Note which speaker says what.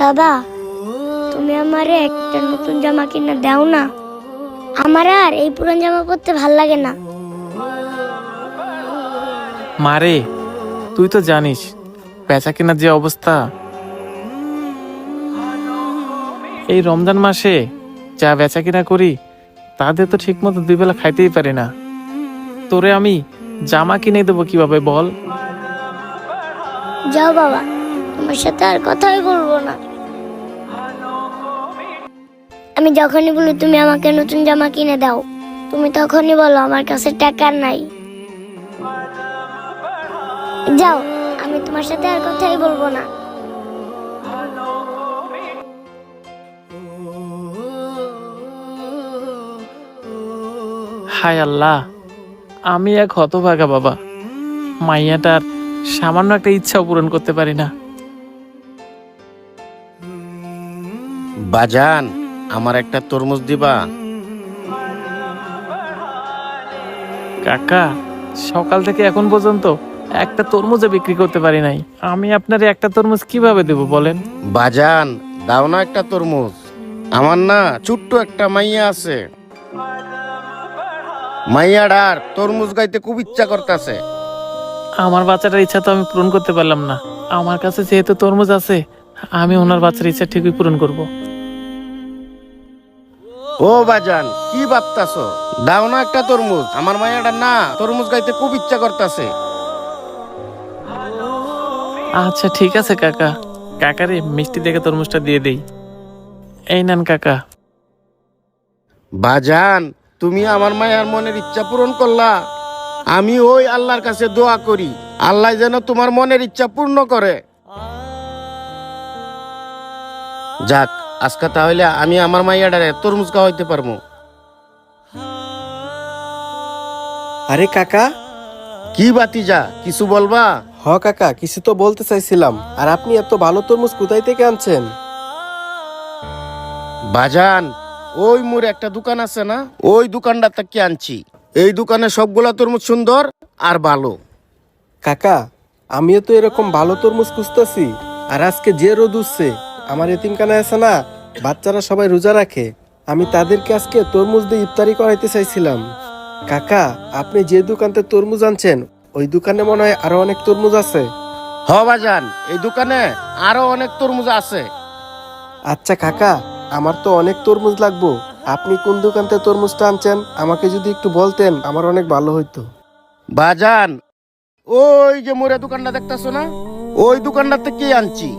Speaker 1: বাবা, তুমি আমারে একটা নতুন জামা কিনে দাও না। আমার আর এই পুরান জামা পরতে ভাল লাগে না।
Speaker 2: মারে, তুই তো জানিস বেচা কেনার যে অবস্থা। এই রমজান মাসে যা বেচা কিনা করি তাদের তো ঠিক মতো দুই বেলা খাইতেই পারি না। তোরে আমি জামা কিনে দেবো কিভাবে বল?
Speaker 1: যাও বাবা, তোমার সাথে আর কথাই বলবো না। আমি যখনই বলি তুমি আমাকে নতুন জামা কিনে দাও, তুমি তখনই বলো আমার কাছে টাকা নাই। যাও, আমি তোমার সাথে আর কথাই বলবো না।
Speaker 2: হায় আল্লাহ, আমি এক হতভাগা বাবা। মাইয়াটার সামান্য একটা ইচ্ছাও পূরণ করতে পারি না।
Speaker 3: বাজান, আমার একটা তরমুজ দিবা?
Speaker 2: কাকা, সকাল থেকে এখন পর্যন্ত একটা তরমুজও বিক্রি করতে পারি নাই। আমি আপনার একটা তরমুজ কিভাবে দেব বলেন?
Speaker 3: বাজান, দাও না একটা তরমুজ। আমার না ছোট্ট একটা মাইয়া আছে, মাইয়াটার তরমুজ গাইতে খুব ইচ্ছা করতেছে।
Speaker 2: আমার বাচ্চাটার ইচ্ছা তো আমি পূরণ করতে পারলাম না। আমার কাছে যেহেতু তরমুজ আছে, আমি ওনার বাচ্চার ইচ্ছা ঠিকই পূরণ করব।
Speaker 3: ও বাজান, কি ভাবতাছো? দাও না একটা তরমুজ। আমার মাইয়াটার না তরমুজ গাইতে খুব ইচ্ছা করতেছে।
Speaker 2: আচ্ছা ঠিক আছে কাকা। কাকারে মিষ্টি দেখে তরমুজটা দিয়ে দেই। এই নেন কাকা।
Speaker 3: বাজান, তুমি আমার মায়ের মনের ইচ্ছা পূরণ করলা। আমি ওই আল্লাহর কাছে দোয়া করি, আল্লাহ যেন তোমার মনের ইচ্ছা পূর্ণ করে। যাক, আজকে তাহলে আমি আমার মাইয়াটারে তরমুজ খাওয়াইতে পারবো।
Speaker 4: আরে কাকা।
Speaker 3: কি বাতিজা, কিছু বলবা?
Speaker 4: কাকা, কিছু তো বলতে চাইছিলাম। আর আপনি এত ভালো তরমুজ কোথায় থেকে আনছেন?
Speaker 3: বাজান, ওই মোর একটা দোকান আছে না, ওই দোকানটা থেকে আনছি। এই দোকানে সবগুলা তরমুজ সুন্দর আর ভালো।
Speaker 4: কাকা, আমিও তো এরকম ভালো তরমুজ খুঁজতেছি। আর আজকে যে রোদ উঠছে, আমার এতিমখানা আছে না, বাচ্চারা সবাই রোজা রাখে। আমি তাদেরকে আজকে তরমুজ দিয়ে ইফতারি করাইতে চাইছিলাম। কাকা, আপনি যে দোকানতে তরমুজ আনছেন, ওই দোকানে মনে হয় আরো অনেক তরমুজ আছে।
Speaker 3: হ বাজান, এই দোকানে আরো অনেক তরমুজ আছে।
Speaker 4: আচ্ছা কাকা, আমার তো অনেক তরমুজ লাগবো। আপনি কোন দোকানতে তরমুজটা আনছেন আমাকে যদি একটু বলতেন, আমার অনেক ভালো হইতো।
Speaker 3: বাজান, ওই যে মোরে দোকানটা দেখতেছো না, ওই দোকানটা থেকে আনছি।